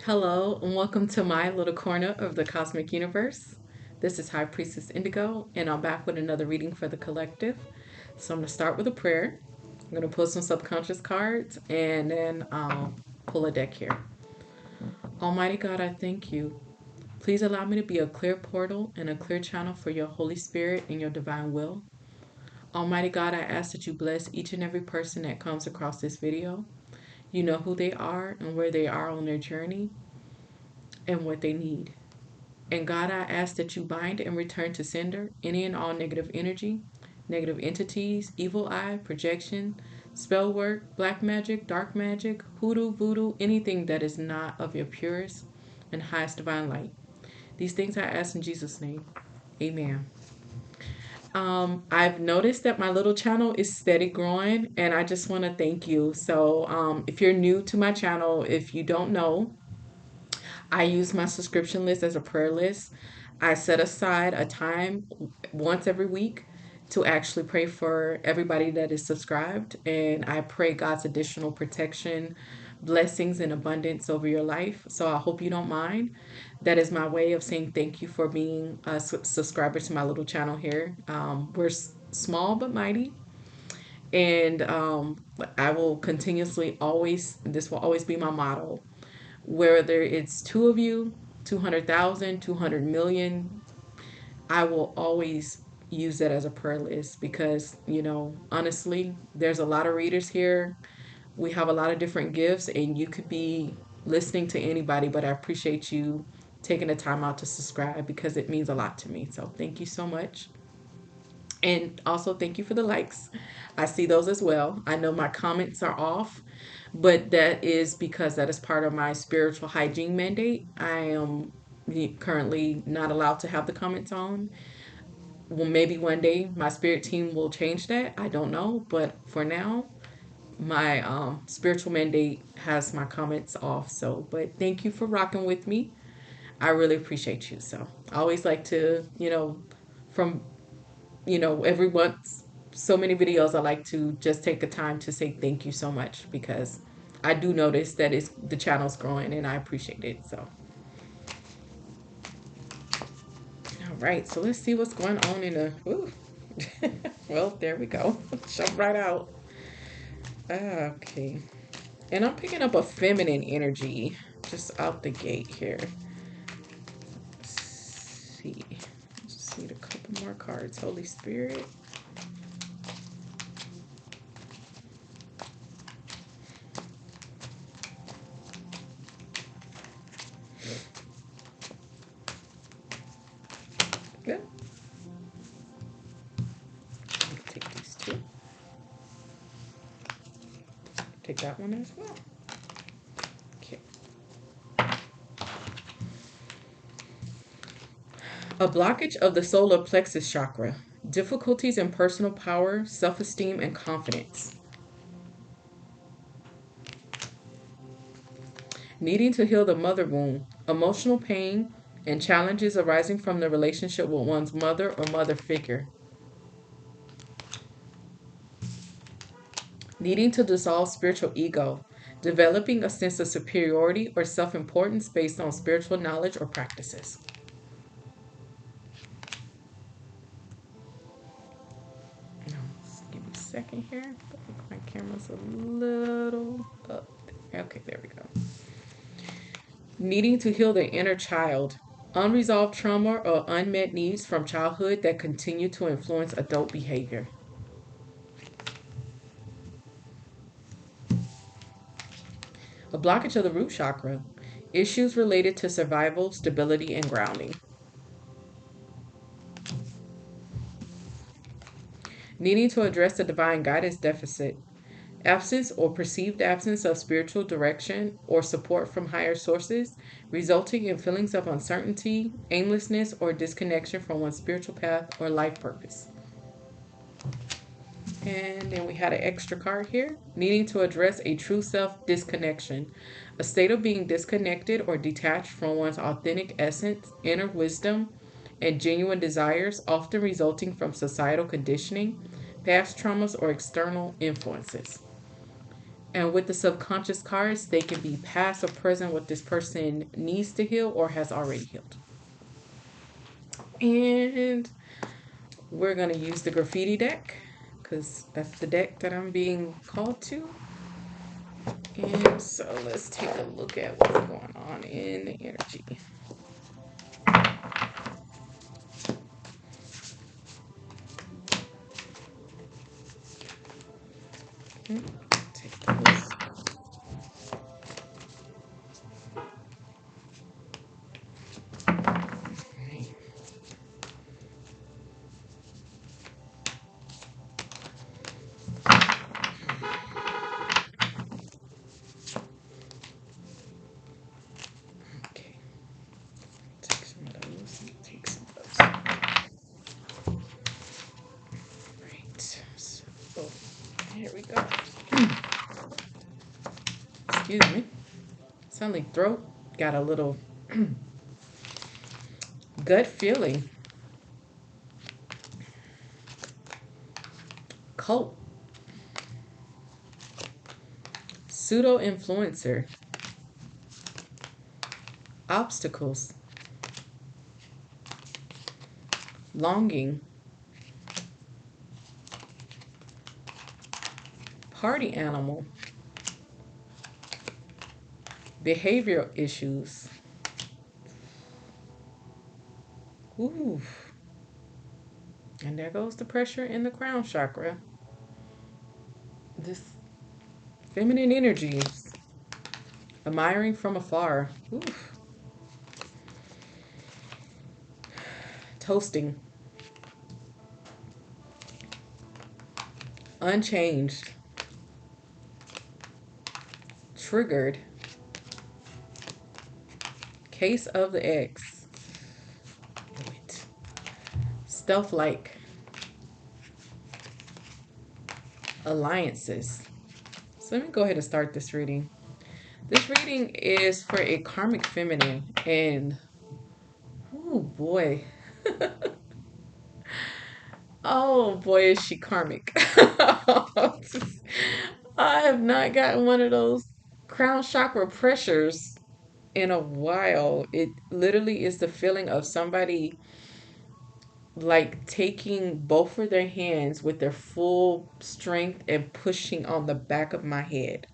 Hello, and welcome to my little corner of the cosmic universe. This is High Priestess Indigo, and I'm back with another reading for the collective. So I'm going to start with a prayer. I'm going to pull some subconscious cards, and then I'll pull a deck here. Almighty God, I thank you. Please allow me to be a clear portal and a clear channel for your Holy Spirit and your divine will. Almighty God, I ask that you bless each and every person that comes across this video. You know who they are and where they are on their journey and what they need. And God, I ask that you bind and return to sender any and all negative energy, negative entities, evil eye, projection, spell work, black magic, dark magic, hoodoo, voodoo, anything that is not of your purest and highest divine light. These things I ask in Jesus' name. Amen. I've noticed that my little channel is steady growing, and I just want to thank you. So, if you're new to my channel, if you don't know, I use my subscription list as a prayer list. I set aside a time once every week to actually pray for everybody that is subscribed. And I pray God's additional protection, blessings, and abundance over your life. So I hope you don't mind. That is my way of saying thank you for being a subscriber to my little channel here. We're small but mighty. And I will continuously always, this will always be my motto, whether it's two of you, 200,000, 200 million, I will always use that as a prayer list because, honestly, there's a lot of readers here. We have a lot of different gifts, and you could be listening to anybody, but I appreciate you taking the time out to subscribe because it means a lot to me. So thank you so much. And also, thank you for the likes. I see those as well. I know my comments are off, but that is because that is part of my spiritual hygiene mandate. I am currently not allowed to have the comments on. Well, maybe one day my spirit team will change that. I don't know. But for now, my spiritual mandate has my comments off. So, but thank you for rocking with me. I really appreciate you. So, I always like to, from every once so many videos, I like to just take the time to say thank you so much because I do notice that it's the channel's growing and I appreciate it. So, all right, so let's see what's going on in the. Ooh. Well, there we go. Jump right out. Okay, and I'm picking up a feminine energy just out the gate here. Let's see. Just need a couple more cards. Holy Spirit. Good. Take these two. Take that one as well. Okay. A blockage of the solar plexus chakra. Difficulties in personal power, self-esteem, and confidence. Needing to heal the mother wound. Emotional pain and challenges arising from the relationship with one's mother or mother figure. Needing to dissolve spiritual ego. Developing a sense of superiority or self-importance based on spiritual knowledge or practices. Give me a second here. My camera's a little up. Okay, there we go. Needing to heal the inner child. Unresolved trauma or unmet needs from childhood that continue to influence adult behavior. A blockage of the root chakra. Issues related to survival, stability, and grounding. Needing to address the divine guidance deficit. Absence or perceived absence of spiritual direction or support from higher sources, resulting in feelings of uncertainty, aimlessness, or disconnection from one's spiritual path or life purpose. And then we had an extra card here. Needing to address a true self disconnection, a state of being disconnected or detached from one's authentic essence, inner wisdom, and genuine desires, often resulting from societal conditioning, past traumas, or external influences. And with the subconscious cards, they can be past or present what this person needs to heal or has already healed. And we're going to use the graffiti deck because that's the deck that I'm being called to. And so let's take a look at what's going on in the energy. Okay, take those. Right. Okay, take some of those. Take some of those. Right. So, oh, here we go. Excuse me. Suddenly throat got a little gut feeling. Cult. Pseudo influencer. Obstacles. Longing. Party animal. Behavioral issues. Ooh. And there goes the pressure in the crown chakra. This feminine energies. Admiring from afar. Oof. Toasting. Unchanged. Triggered. Case of the X. Stealth like. Alliances. So let me go ahead and start this reading. This reading is for a karmic feminine, and oh boy, oh boy, is she karmic. I have not gotten one of those crown chakra pressures in a while. It literally is the feeling of somebody like taking both of their hands with their full strength and pushing on the back of my head.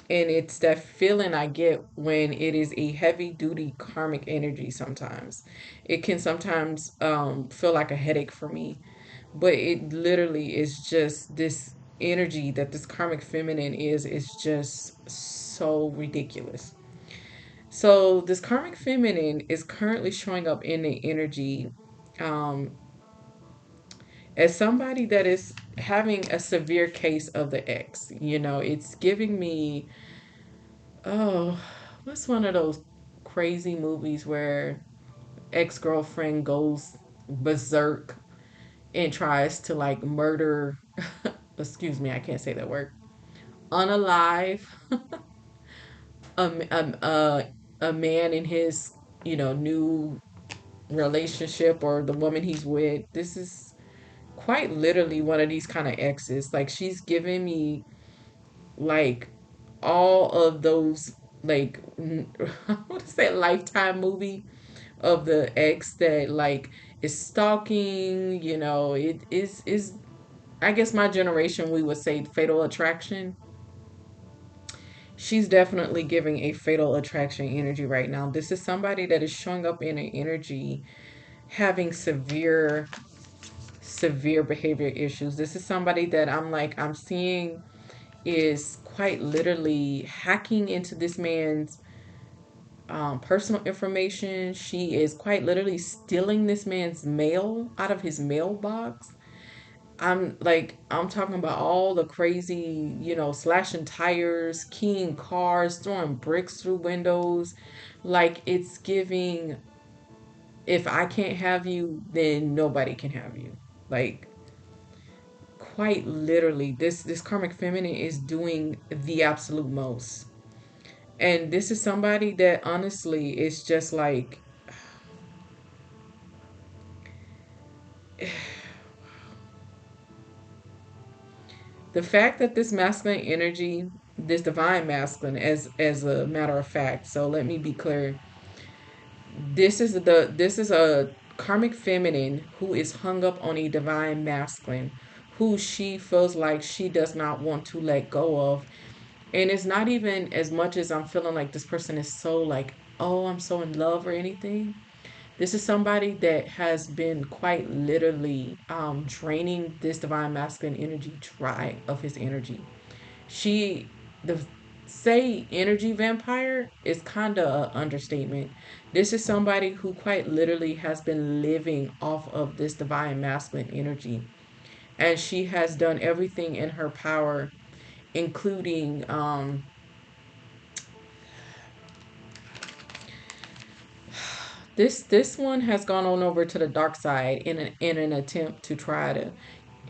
And it's that feeling I get when it is a heavy duty karmic energy sometimes. It can sometimes feel like a headache for me, but it literally is just this energy that this karmic feminine is just so ridiculous. So this karmic feminine is currently showing up in the energy um, as somebody that is having a severe case of the X. You know, it's giving me, oh, what's one of those crazy movies where ex-girlfriend goes berserk and tries to like murder, excuse me, I can't say that word, unalive a man in his, you know, new relationship or the woman he's with. This is quite literally one of these kind of exes. Like she's giving me like all of those like what is that Lifetime movie of the ex that like is stalking, you know, it is I guess my generation we would say fatal attraction. She's definitely giving a fatal attraction energy right now. This is somebody that is showing up in an energy having severe behavior issues. This is somebody that I'm seeing is quite literally hacking into this man's personal information. She is quite literally stealing this man's mail out of his mailbox. I'm talking about all the crazy, you know, slashing tires, keying cars, throwing bricks through windows. Like it's giving, if I can't have you, then nobody can have you. Like quite literally, this karmic feminine is doing the absolute most. And this is somebody that honestly is just like The fact that this masculine energy, this divine masculine, as a matter of fact, so let me be clear, this is a karmic feminine who is hung up on a divine masculine who she feels like she does not want to let go of. And it's not even as much as I'm feeling like this person is so like, oh, I'm so in love or anything. This is somebody that has been quite literally draining this divine masculine energy dry of his energy. She, the say energy vampire is kind of an understatement. This is somebody who quite literally has been living off of this divine masculine energy, and she has done everything in her power, including this one has gone on over to the dark side in an attempt to try to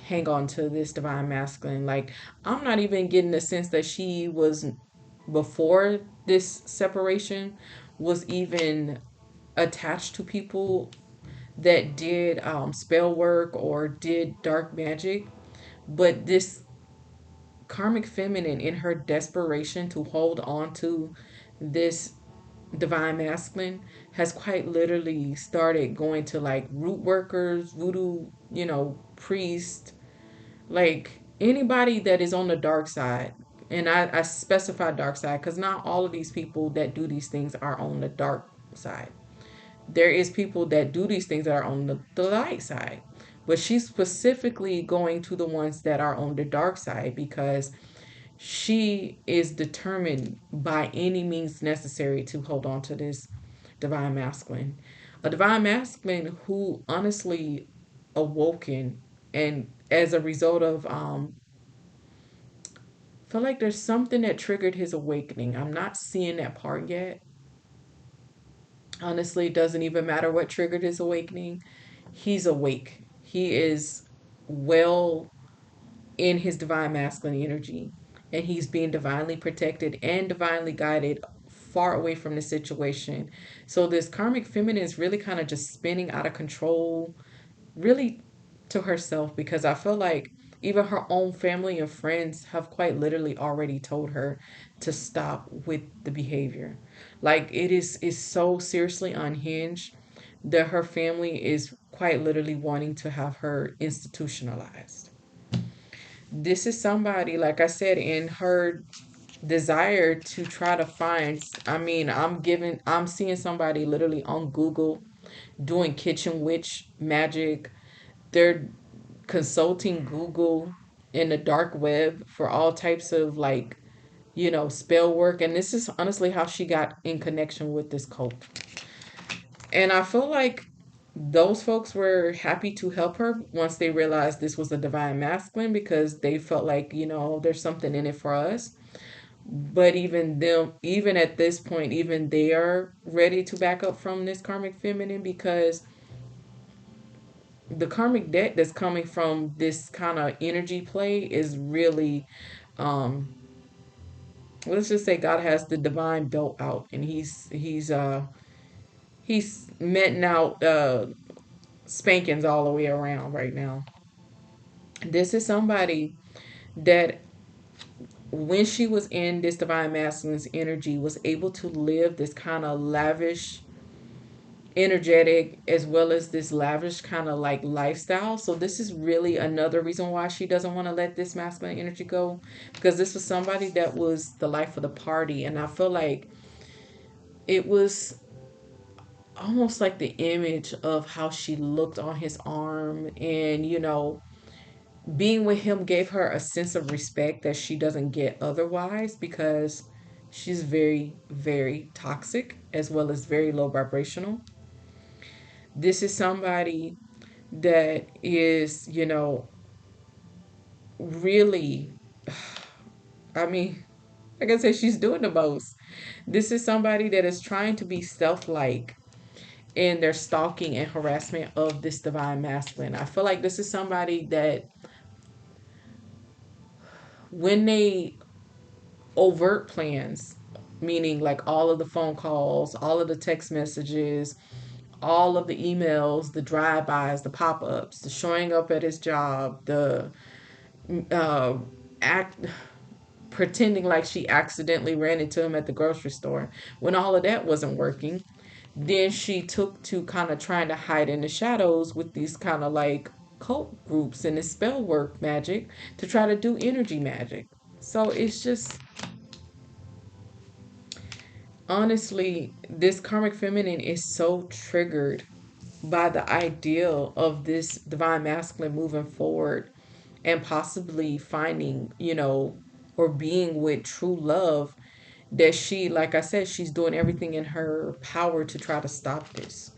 hang on to this divine masculine. Like, I'm not even getting the sense that she was, before this separation, was even attached to people that did spell work or did dark magic. But this karmic feminine, in her desperation to hold on to this divine masculine, has quite literally started going to like root workers, voodoo, priest, like anybody that is on the dark side. And I specify dark side because not all of these people that do these things are on the dark side. There is people that do these things that are on the light side. But she's specifically going to the ones that are on the dark side because she is determined by any means necessary to hold on to this divine masculine. A divine masculine who honestly awoken, and as a result of feel like there's something that triggered his awakening. I'm not seeing that part yet. Honestly, it doesn't even matter what triggered his awakening. He's awake. He is well in his divine masculine energy, and he's being divinely protected and divinely guided far away from the situation. So this karmic feminine is really kind of just spinning out of control, really, to herself, because I feel like even her own family and friends have quite literally already told her to stop with the behavior. Like, it is so seriously unhinged that her family is quite literally wanting to have her institutionalized. This is somebody, like I said, in her desire to try to find, I mean, I'm seeing somebody literally on Google doing kitchen witch magic. They're consulting Google in the dark web for all types of like, spell work. And this is honestly how she got in connection with this cult. And I feel like those folks were happy to help her once they realized this was a divine masculine, because they felt like, there's something in it for us. But even them, even at this point, even they are ready to back up from this karmic feminine, because the karmic debt that's coming from this kind of energy play is really, um let's just say God has the divine belt out, and he's meting out spankings all the way around right now. This is somebody that, when she was in this divine masculine's energy, was able to live this kind of lavish, energetic, as well as this lavish kind of like lifestyle. So this is really another reason why she doesn't want to let this masculine energy go, because this was somebody that was the life of the party. And I feel like it was almost like the image of how she looked on his arm, and being with him gave her a sense of respect that she doesn't get otherwise, because she's very, very toxic as well as very low vibrational. This is somebody that is, really, I mean, like I said, she's doing the most. This is somebody that is trying to be self like in their stalking and harassment of this divine masculine. I feel like this is somebody that, when they overt plans, meaning like all of the phone calls, all of the text messages, all of the emails, the drive-bys, the pop-ups, the showing up at his job, the uh, act pretending like she accidentally ran into him at the grocery store when all of that wasn't working. Then she took to kind of trying to hide in the shadows with these kind of like cult groups and this spell work magic to try to do energy magic. So it's just, honestly, this karmic feminine is so triggered by the ideal of this divine masculine moving forward and possibly finding, or being with true love, that she, like I said, she's doing everything in her power to try to stop this.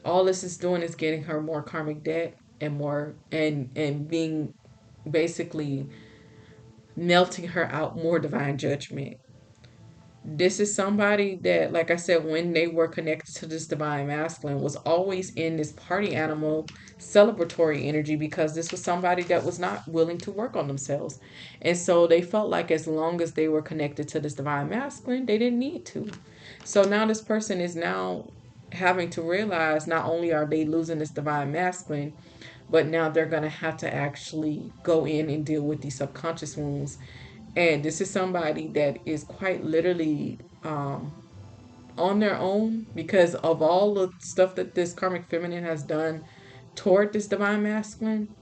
All this is doing is getting her more karmic debt and more, and being basically melting her out more divine judgment. This is somebody that, like I said, when they were connected to this divine masculine, was always in this party animal celebratory energy, because this was somebody that was not willing to work on themselves. And so they felt like as long as they were connected to this divine masculine, they didn't need to. So now this person is now having to realize not only are they losing this divine masculine, but now they're going to have to actually go in and deal with these subconscious wounds. And this is somebody that is quite literally on their own, because of all the stuff that this karmic feminine has done toward this divine masculine.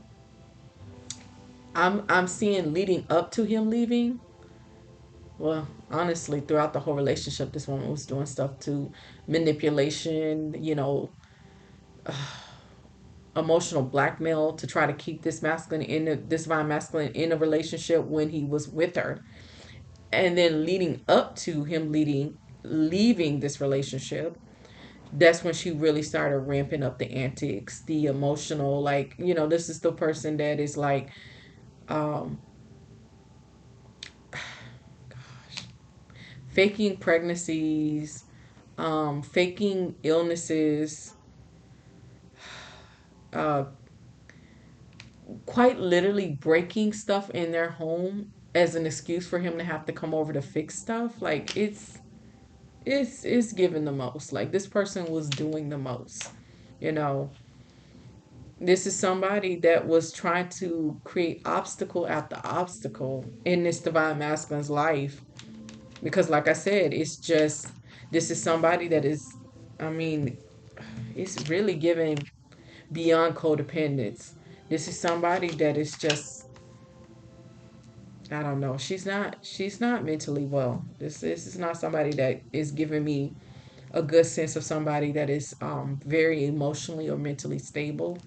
I'm seeing leading up to him leaving. Well, honestly, throughout the whole relationship, this woman was doing stuff to manipulation, emotional blackmail to try to keep this masculine this divine masculine in a relationship when he was with her. And then leading up to him leaving this relationship, that's when she really started ramping up the antics, the emotional, like, this is the person that is like, um faking pregnancies, faking illnesses, uh quite literally breaking stuff in their home as an excuse for him to have to come over to fix stuff. Like, it's giving the most. Like, this person was doing the most. You know, this is somebody that was trying to create obstacle after obstacle in this divine masculine's life. Because, like I said, it's just, this is somebody that is, I mean, it's really giving beyond codependence. This is somebody that is just, I don't know. She's not mentally well. This is not somebody that is giving me a good sense of somebody that is very emotionally or mentally stable.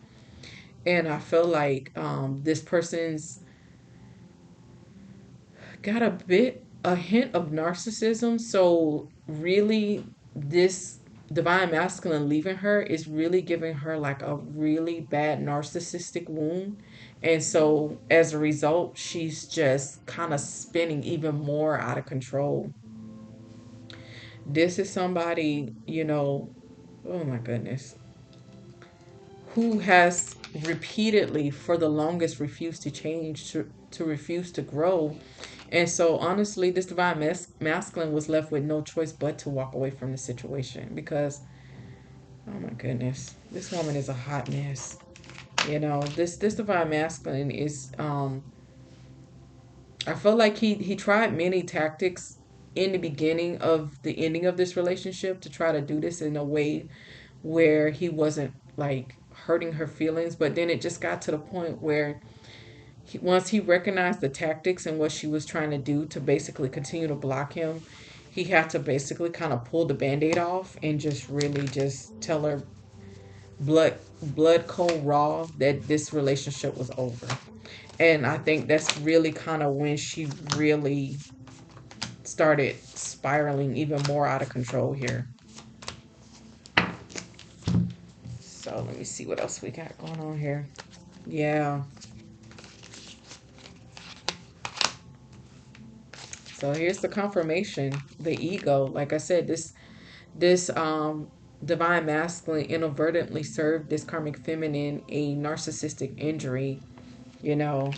And I feel like this person's got a hint of narcissism. So really, this divine masculine leaving her is really giving her like a really bad narcissistic wound. And so as a result, she's just kind of spinning even more out of control. This is somebody, oh my goodness, who has repeatedly for the longest refused to change, to refuse to grow. And so honestly, this divine masculine was left with no choice but to walk away from the situation, because oh my goodness, this woman is a hot mess. This divine masculine is I feel like he tried many tactics in the beginning of the ending of this relationship to try to do this in a way where he wasn't like hurting her feelings. But then it just got to the point where once he recognized the tactics and what she was trying to do to basically continue to block him, he had to basically kind of pull the band-aid off and just really just tell her blood cold raw that this relationship was over. And I think that's really kind of when she really started spiraling even more out of control here. So let me see what else we got going on here. Yeah. So here's the confirmation. The ego. Like I said, this divine masculine inadvertently served this karmic feminine a narcissistic injury, you know.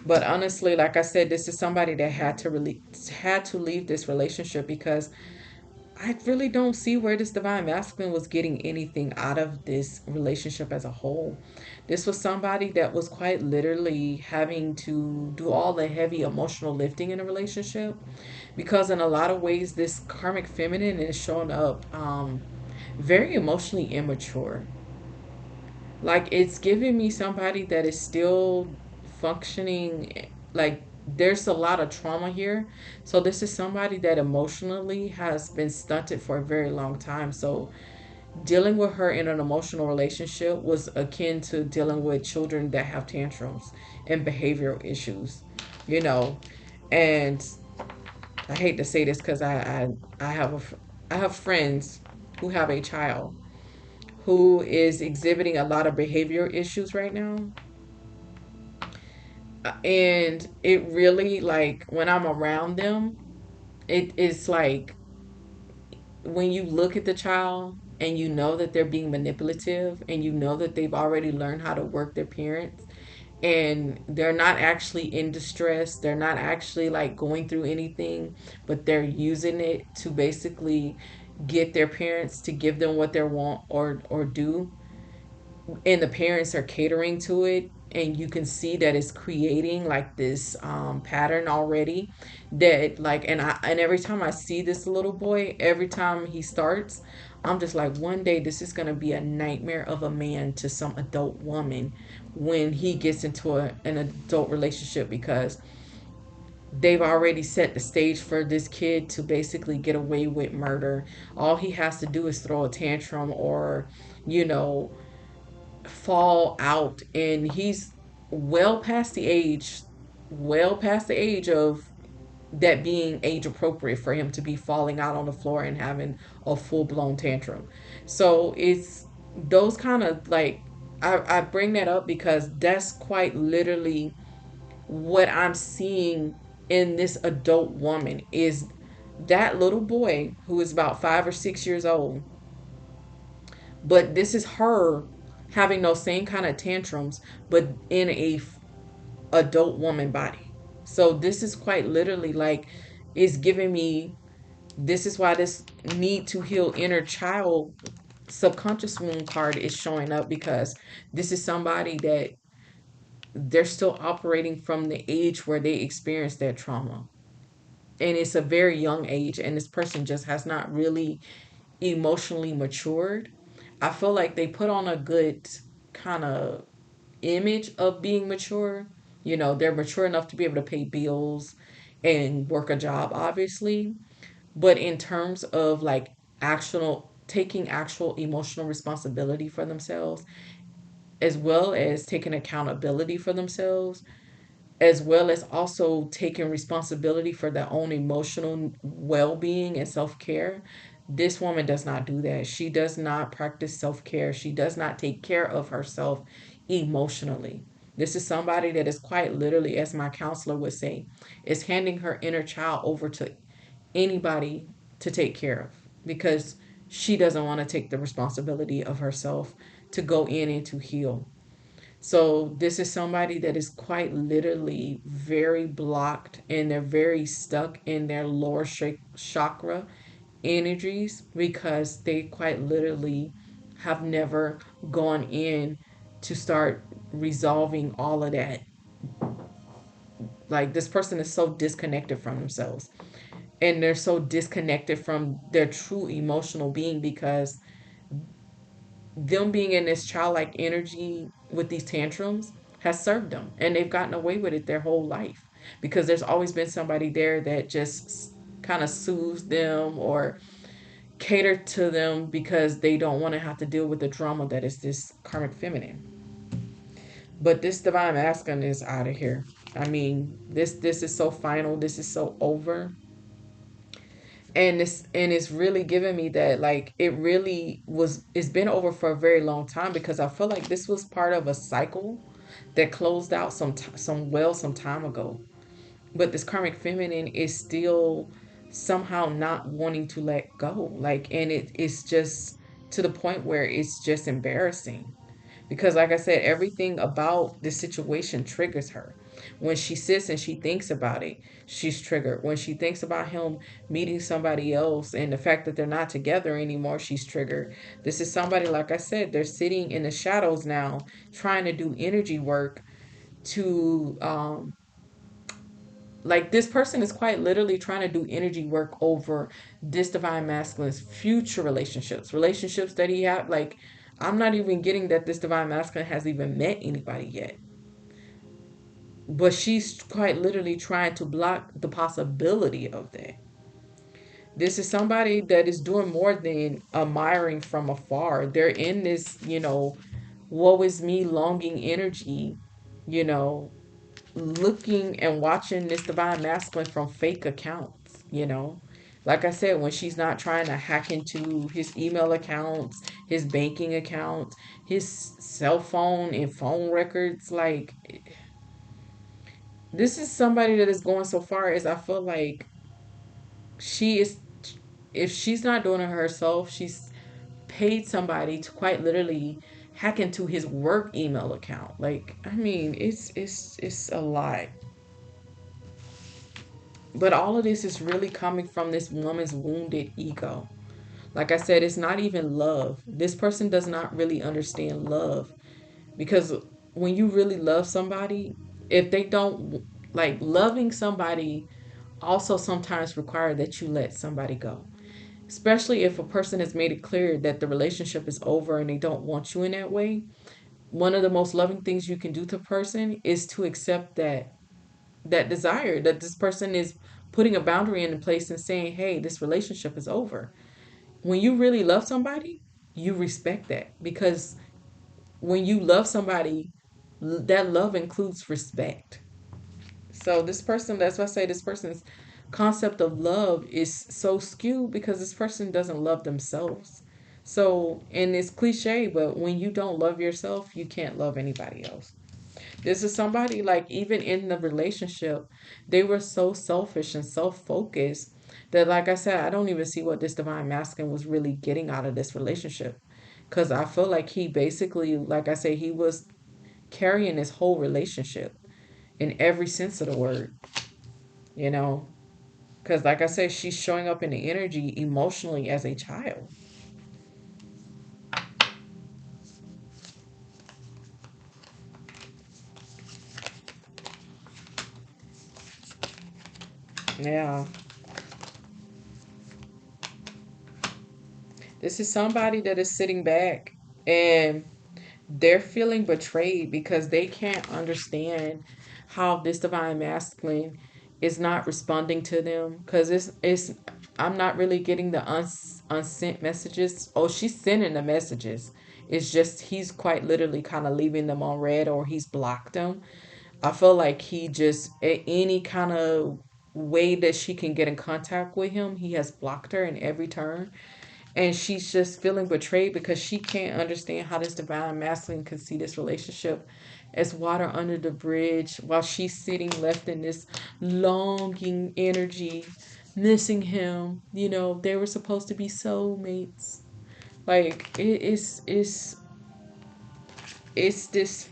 But honestly, like I said, this is somebody that had to leave this relationship, because I really don't see where this divine masculine was getting anything out of this relationship as a whole. This was somebody that was quite literally having to do all the heavy emotional lifting in a relationship, because in a lot of ways this karmic feminine is showing up very emotionally immature. Like, it's giving me somebody that is still functioning. Like, there's a lot of trauma here. So this is somebody that emotionally has been stunted for a very long time. So dealing with her in an emotional relationship was akin to dealing with children that have tantrums and behavioral issues, you know. And I hate to say this because I have friends who have a child who is exhibiting a lot of behavior issues right now. And it really, like, when I'm around them, it's like when you look at the child and you know that they're being manipulative and you know that they've already learned how to work their parents, and they're not actually in distress, they're not actually like going through anything, but they're using it to basically get their parents to give them what they want or do, and the parents are catering to it, and you can see that it's creating like this pattern already, that like, and every time I see this little boy, every time he starts, I'm just like, one day this is going to be a nightmare of a man to some adult woman when he gets into an adult relationship, because they've already set the stage for this kid to basically get away with murder. All he has to do is throw a tantrum or, you know, fall out, and he's well past the age well past the age of that being age appropriate for him to be falling out on the floor and having a full-blown tantrum. So it's those kind of like, I bring that up because that's quite literally what I'm seeing in this adult woman, is that little boy who is about 5 or 6 years old, but this is her having those same kind of tantrums, but in a adult woman body. So this is quite literally like, it's giving me, this is why this need to heal inner child subconscious wound card is showing up, because this is somebody that they're still operating from the age where they experienced that trauma, and it's a very young age, and this person just has not really emotionally matured. I feel like they put on a good kind of image of being mature. You know, they're mature enough to be able to pay bills and work a job, obviously. But in terms of like actual taking actual emotional responsibility for themselves, as well as taking accountability for themselves, as well as also taking responsibility for their own emotional well-being and self-care. This woman does not do that. She does not practice self-care. She does not take care of herself emotionally. This is somebody that is quite literally, as my counselor would say, is handing her inner child over to anybody to take care of, because she doesn't want to take the responsibility of herself to go in and to heal. So this is somebody that is quite literally very blocked, and they're very stuck in their lower chakra energies, because they quite literally have never gone in to start resolving all of that. Like, this person is so disconnected from themselves, and they're so disconnected from their true emotional being, because them being in this childlike energy with these tantrums has served them, and they've gotten away with it their whole life, because there's always been somebody there that just kind of soothes them or cater to them, because they don't want to have to deal with the drama that is this karmic feminine. But this divine masculine is out of here. I mean, this is so final, this is so over. And it's really giving me that, like, it really was, it's been over for a very long time, because I feel like this was part of a cycle that closed out some time ago. But this karmic feminine is still somehow not wanting to let go, like, and it's just to the point where it's just embarrassing, because like I said, everything about this situation triggers her. When she sits and she thinks about it, she's triggered. When she thinks about him meeting somebody else and the fact that they're not together anymore, she's triggered. This is somebody, like I said, they're sitting in the shadows now, trying to do energy work to like this person is quite literally trying to do energy work over this divine masculine's future relationships that he had. Like, I'm not even getting that this divine masculine has even met anybody yet, but she's quite literally trying to block the possibility of that. This is somebody that is doing more than admiring from afar. They're in this, woe is me longing energy, you know, looking and watching this divine masculine from fake accounts. Like I said, when she's not trying to hack into his email accounts, his banking accounts, his cell phone and phone records, like, this is somebody that is going so far as I feel like she is, if she's not doing it herself, she's paid somebody to quite literally hack into his work email account. Like, I mean, it's a lot. But all of this is really coming from this woman's wounded ego. Like I said, it's not even love. This person does not really understand love, because when you really love somebody, if they don't, like, loving somebody also sometimes require that you let somebody go. Especially if a person has made it clear that the relationship is over and they don't want you in that way. One of the most loving things you can do to a person is to accept that desire, that this person is putting a boundary in place and saying, hey, this relationship is over. When you really love somebody, you respect that, because when you love somebody, that love includes respect. So this person, that's why I say this person's concept of love is so skewed, because this person doesn't love themselves. So, and it's cliche, but when you don't love yourself, you can't love anybody else. This is somebody, like, even in the relationship, they were so selfish and self focused that, like I said, I don't even see what this divine masculine was really getting out of this relationship. Because I feel like he basically, like I say, he was carrying this whole relationship in every sense of the word, you know? Because, like I said, she's showing up in the energy emotionally as a child. Yeah. This is somebody that is sitting back and they're feeling betrayed because they can't understand how this divine masculine is not responding to them, because it's I'm not really getting the unsent messages. Oh, she's sending the messages. It's just he's quite literally kind of leaving them on red, or he's blocked them. I feel like he just, any kind of way that she can get in contact with him, he has blocked her in every turn, and she's just feeling betrayed because she can't understand how this divine masculine can see this relationship as water under the bridge, while she's sitting left in this longing energy, missing him. They were supposed to be soulmates. Like, it's this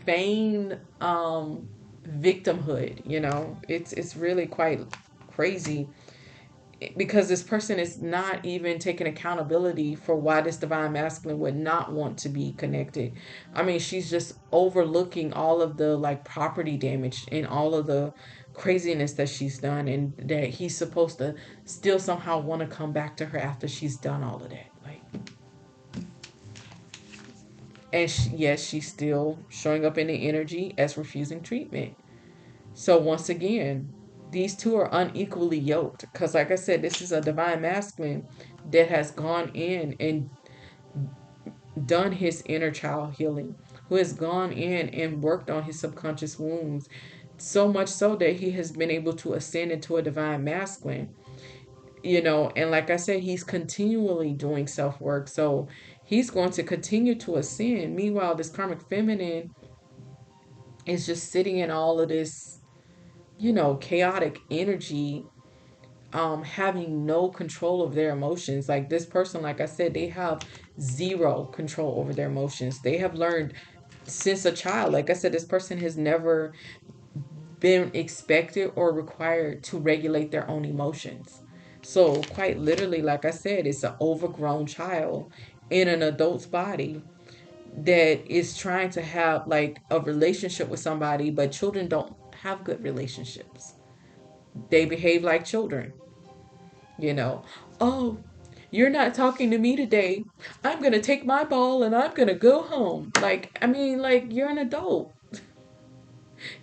feigned victimhood. It's really quite crazy, because this person is not even taking accountability for why this divine masculine would not want to be connected. I mean, she's just overlooking all of the, like, property damage and all of the craziness that she's done, and that he's supposed to still somehow want to come back to her after she's done all of that. Like, and yes, she's still showing up in the energy as refusing treatment. So once again, these two are unequally yoked, because, like I said, this is a divine masculine that has gone in and done his inner child healing, who has gone in and worked on his subconscious wounds, so much so that he has been able to ascend into a divine masculine. And like I said, he's continually doing self work. So he's going to continue to ascend. Meanwhile, this karmic feminine is just sitting in all of this, chaotic energy, having no control of their emotions. Like, this person, like I said, they have zero control over their emotions. They have learned since a child. Like I said, this person has never been expected or required to regulate their own emotions. So, quite literally, like I said, it's an overgrown child in an adult's body that is trying to have like a relationship with somebody, but children don't have good relationships. They behave like children, you know. Oh, you're not talking to me today. I'm going to take my ball and I'm going to go home. Like, I mean, like you're an adult.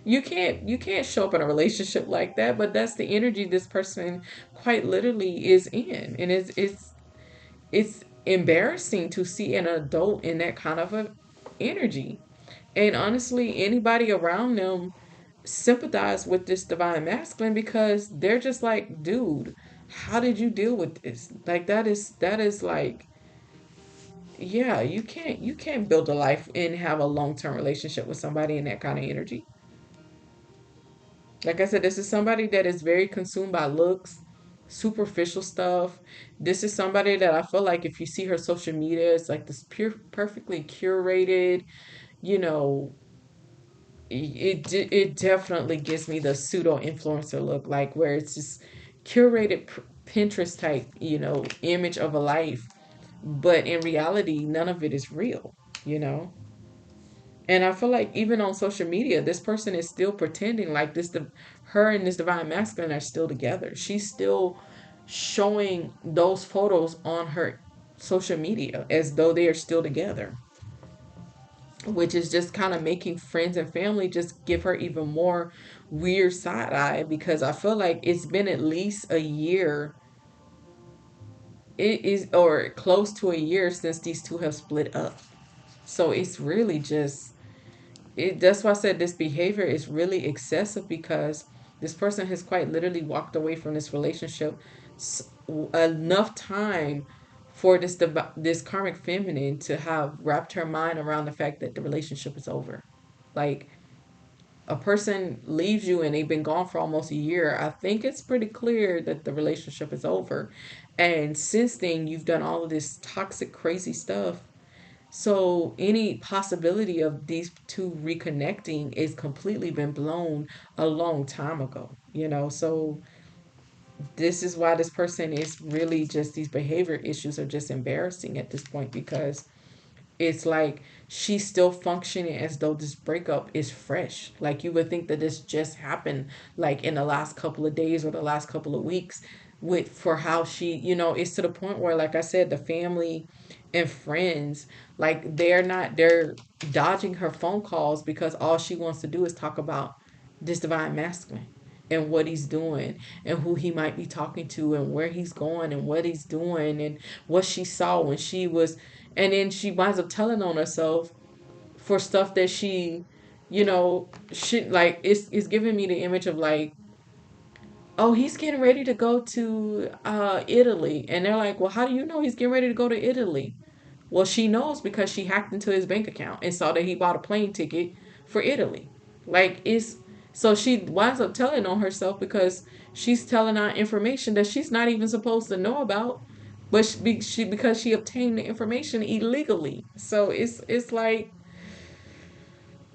You can't show up in a relationship like that, but that's the energy this person quite literally is in. And it's embarrassing to see an adult in that kind of a energy. And honestly, anybody around them sympathize with this divine masculine because they're just like, dude, how did you deal with this? Like that is like, yeah, you can't build a life and have a long-term relationship with somebody in that kind of energy. Like I said, this is somebody that is very consumed by looks, superficial stuff. This is somebody that I feel like if you see her social media, it's like this pure, perfectly curated, you know, it definitely gives me the pseudo influencer look, like where it's just curated Pinterest type, image of a life, but in reality, none of it is real, you know. And I feel like even on social media, this person is still pretending like her and this divine masculine are still together. She's still showing those photos on her social media as though they are still together, which is just kind of making friends and family just give her even more weird side eye, because I feel like it's been at least a year, it is, or close to a year since these two have split up. So it's really just that's why I said this behavior is really excessive, because this person has quite literally walked away from this relationship enough time for this karmic feminine to have wrapped her mind around the fact that the relationship is over. Like, a person leaves you and they've been gone for almost a year, I think it's pretty clear that the relationship is over. And since then, you've done all of this toxic, crazy stuff, so any possibility of these two reconnecting is completely been blown a long time ago, you know? So this is why this person is really just, these behavior issues are just embarrassing at this point, because it's like she's still functioning as though this breakup is fresh. Like, you would think that this just happened like in the last couple of days or the last couple of weeks, with for how she, it's to the point where, like I said, the family and friends, like they're dodging her phone calls because all she wants to do is talk about this divine masculine and what he's doing and who he might be talking to and where he's going and what he's doing and what she saw when she was, and then she winds up telling on herself for stuff that she, like, it's giving me the image of like, oh, he's getting ready to go to Italy. And they're like, well, how do you know he's getting ready to go to Italy? Well, she knows because she hacked into his bank account and saw that he bought a plane ticket for Italy. Like, it's, so she winds up telling on herself because she's telling out information that she's not even supposed to know about, but because she obtained the information illegally. So it's like,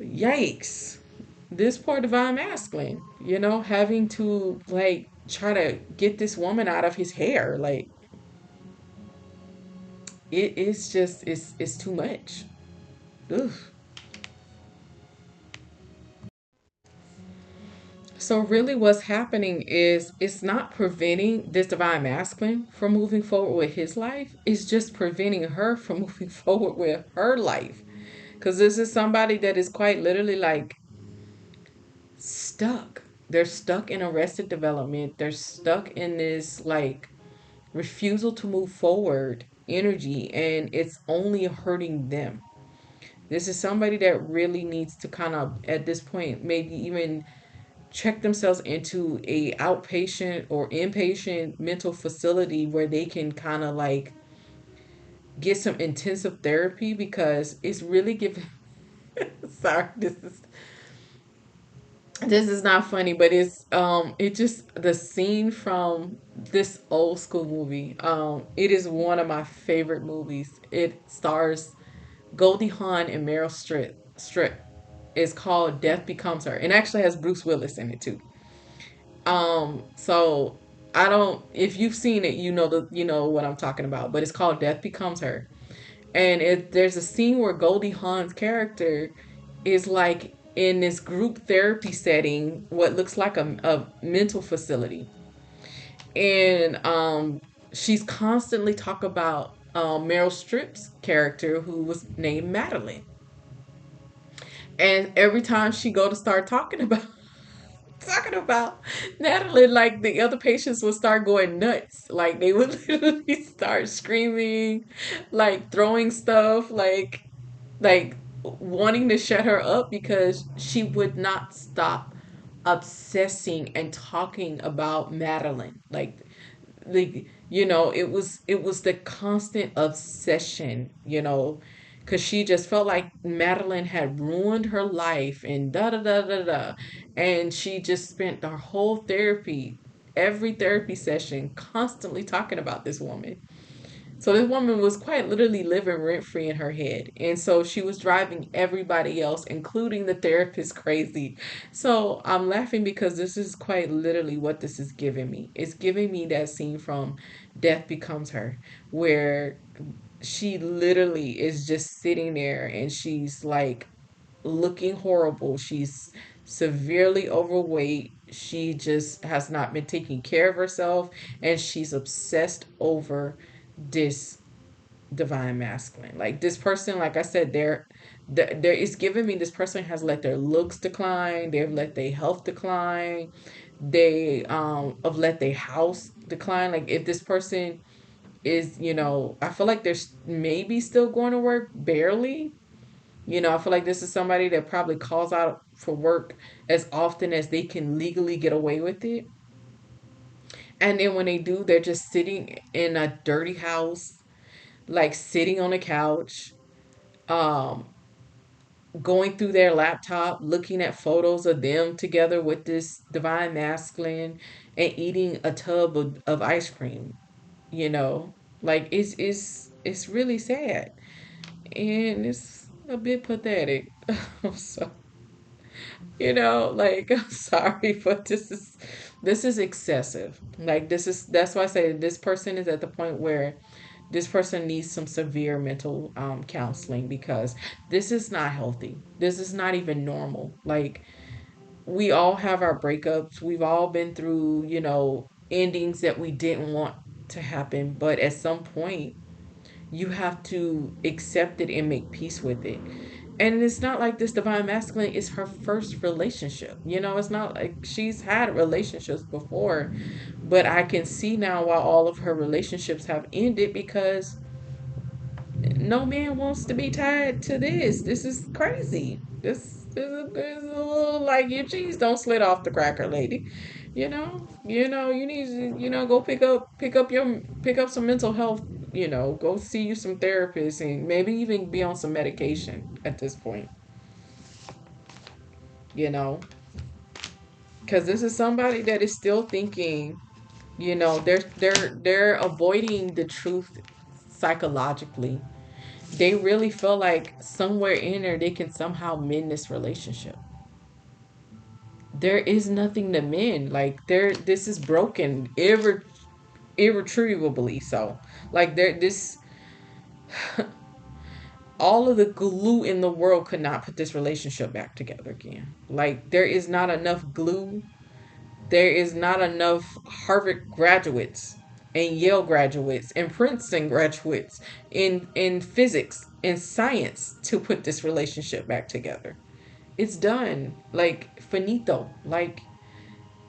yikes. This poor divine masculine, having to like try to get this woman out of his hair, like it's just it's too much. Ugh. So really what's happening is it's not preventing this divine masculine from moving forward with his life. It's just preventing her from moving forward with her life. Because this is somebody that is quite literally like stuck. They're stuck in arrested development. They're stuck in this like refusal to move forward energy, and it's only hurting them. This is somebody that really needs to kind of, at this point, maybe even check themselves into a outpatient or inpatient mental facility where they can kind of like get some intensive therapy, because it's really giving sorry, this is not funny, but it just, the scene from this old school movie, it is one of my favorite movies. It stars Goldie Hawn and Meryl Streep. It's called Death Becomes Her, and actually has Bruce Willis in it too. So I don't, if you've seen it, you know what I'm talking about, but it's called Death Becomes Her. And there's a scene where Goldie Hawn's character is like in this group therapy setting, what looks like a mental facility. And she's constantly talk about Meryl Streep's character who was named Madeline. And every time she go to start talking about Natalie, like the other patients would start going nuts. Like they would literally start screaming, like throwing stuff, like wanting to shut her up because she would not stop obsessing and talking about Madeline. It was the constant obsession, because she just felt like Madeline had ruined her life and da da da da da. And she just spent her whole every therapy session, constantly talking about this woman. So this woman was quite literally living rent free in her head. And so she was driving everybody else, including the therapist, crazy. So I'm laughing because this is quite literally what this is giving me. It's giving me that scene from Death Becomes Her, where she literally is just sitting there and she's like looking horrible. She's severely overweight. She just has not been taking care of herself, and she's obsessed over this divine masculine. Like this person, like I said, there is giving me this person has let their looks decline, they've let their health decline, they have let their house decline. Like if this person is, I feel like they're maybe still going to work barely. I feel like this is somebody that probably calls out for work as often as they can legally get away with it. And then when they do, they're just sitting in a dirty house, like sitting on a couch, um, going through their laptop, looking at photos of them together with this divine masculine and eating a tub of ice cream, you know? Like it's really sad. And it's a bit pathetic. So, like I'm sorry, but this is excessive. Like that's why I say this person is at the point where this person needs some severe mental counseling, because this is not healthy. This is not even normal. Like we all have our breakups. We've all been through, endings that we didn't want to happen, but at some point you have to accept it and make peace with it. And it's not like this divine masculine is her first relationship. It's not like she's had relationships before, but I can see now why all of her relationships have ended, because no man wants to be tied to this. This is crazy. This is a little like your cheese don't slit off the cracker, lady. You need to, go pick up some mental health. Go see you some therapists and maybe even be on some medication at this point. You know, because this is somebody that is still thinking. They're avoiding the truth psychologically. They really feel like somewhere in there they can somehow mend this relationship. There is nothing to mend. Like this is broken irretrievably. So like there this all of the glue in the world could not put this relationship back together again. Like there is not enough glue. There is not enough Harvard graduates and Yale graduates and Princeton graduates in physics and science to put this relationship back together. It's done. Like finito. Like,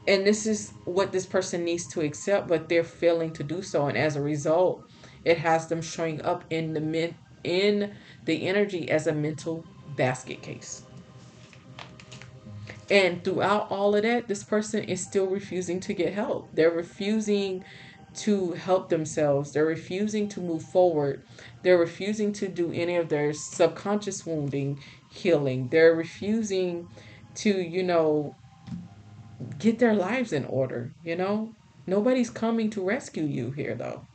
and this is what this person needs to accept, but they're failing to do so, and as a result, it has them showing up in the energy as a mental basket case. And throughout all of that, this person is still refusing to get help. They're refusing to help themselves. They're refusing to move forward. They're refusing to do any of their subconscious wounding healing. They're refusing to, get their lives in order. Nobody's coming to rescue you here, though.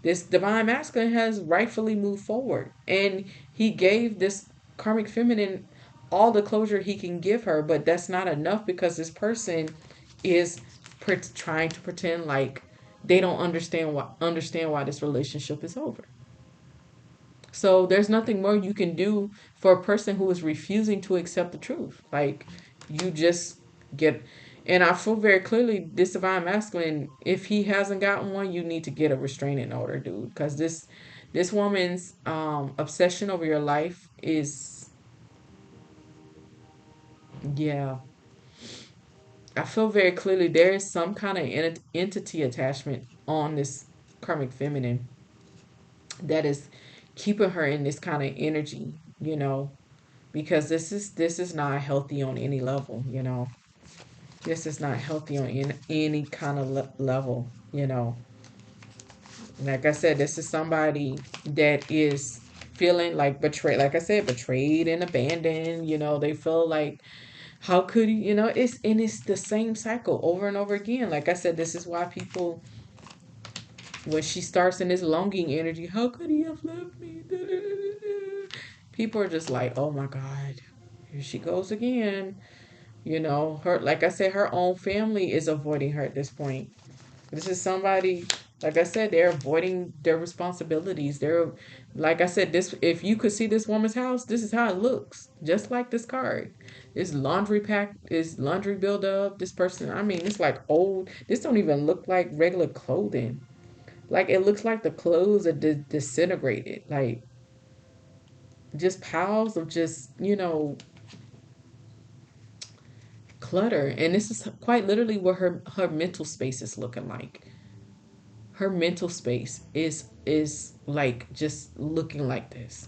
This divine masculine has rightfully moved forward, and he gave this karmic feminine all the closure he can give her, but that's not enough because this person is trying to pretend like they don't understand why this relationship is over. So there's nothing more you can do for a person who is refusing to accept the truth. Like, you just get, and I feel very clearly this divine masculine, if he hasn't gotten one, you need to get a restraining order, dude, because this woman's obsession over your life is, yeah, I feel very clearly there is some kind of entity attachment on this karmic feminine that is keeping her in this kind of energy, because this is not healthy on any level. This is not healthy on any kind of level. Like I said, this is somebody that is feeling like betrayed, like I said, betrayed and abandoned. They feel like, how could you, it's the same cycle over and over again. Like I said, this is why people, when she starts in this longing energy, how could he have left me? People are just like, oh my God, here she goes again. Her, like I said, her own family is avoiding her at this point. This is somebody, like I said, they're avoiding their responsibilities. They're, like I said, this, if you could see this woman's house, this is how it looks. Just like this card. This laundry pack is laundry buildup. This person, I mean, it's like old. This don't even look like regular clothing. Like, it looks like the clothes are disintegrated. Like, just piles of just, clutter. And this is quite literally what her mental space is looking like. Her mental space is like just looking like this.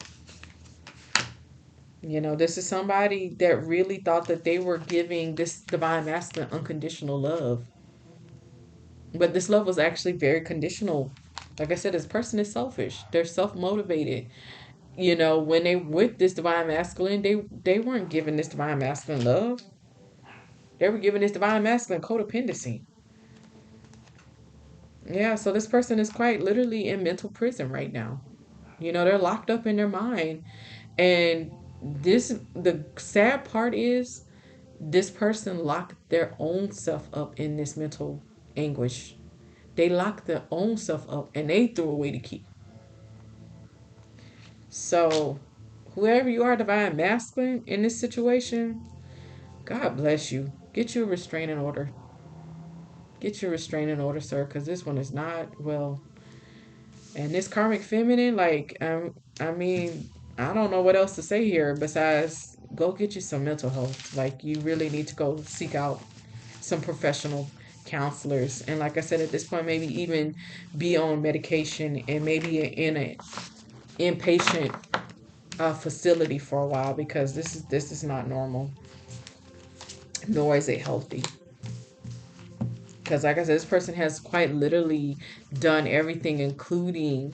This is somebody that really thought that they were giving this divine masculine unconditional love, but this love was actually very conditional. Like I said, this person is selfish. They're self-motivated. When they with this divine masculine, they weren't giving this divine masculine love. They were giving this divine masculine codependency. Yeah, so this person is quite literally in mental prison right now. They're locked up in their mind. And the sad part is, this person locked their own self up in this mental anguish. They locked their own self up and they threw away the key. So, whoever you are, divine masculine, in this situation, God bless you. Get you a restraining order. Get your restraining order, sir, because this one is not well. And this karmic feminine, like, I mean, I don't know what else to say here besides go get you some mental health. Like, you really need to go seek out some professional counselors. And like I said, at this point, maybe even be on medication and maybe in a inpatient facility for a while, because this is not normal, nor is it healthy. Because like I said, this person has quite literally done everything, including,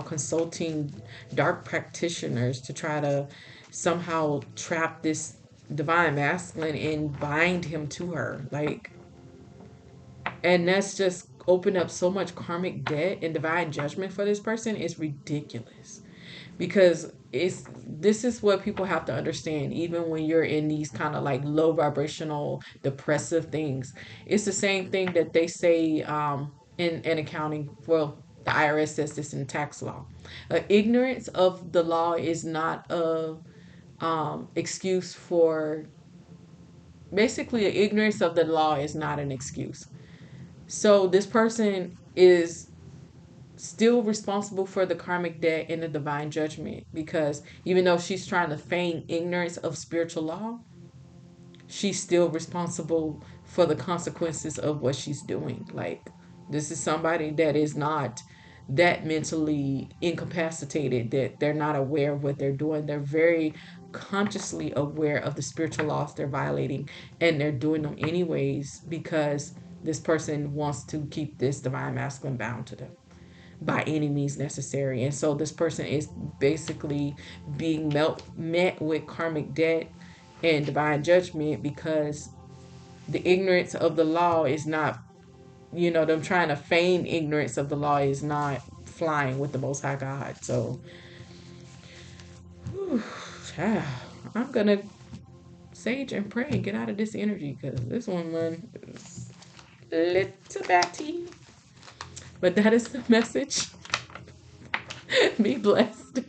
consulting dark practitioners to try to somehow trap this divine masculine and bind him to her. Like, and that's just opened up so much karmic debt and divine judgment for this person. Is ridiculous, because this is what people have to understand. Even when you're in these kind of like low vibrational depressive things, it's the same thing that they say in accounting. Well, the IRS says this in tax law. Ignorance of the law is not a excuse for, basically, ignorance of the law is not an excuse. So this person is still responsible for the karmic debt and the divine judgment, because even though she's trying to feign ignorance of spiritual law, she's still responsible for the consequences of what she's doing. Like, this is somebody that is not that mentally incapacitated that they're not aware of what they're doing. They're very consciously aware of the spiritual laws they're violating, and they're doing them anyways because this person wants to keep this divine masculine bound to them by any means necessary. And so this person is basically being met with karmic debt and divine judgment, because the ignorance of the law is not, them trying to feign ignorance of the law is not flying with the Most High God. So, whew, I'm gonna sage and pray and get out of this energy because this one is little batty. But that is the message. Be blessed.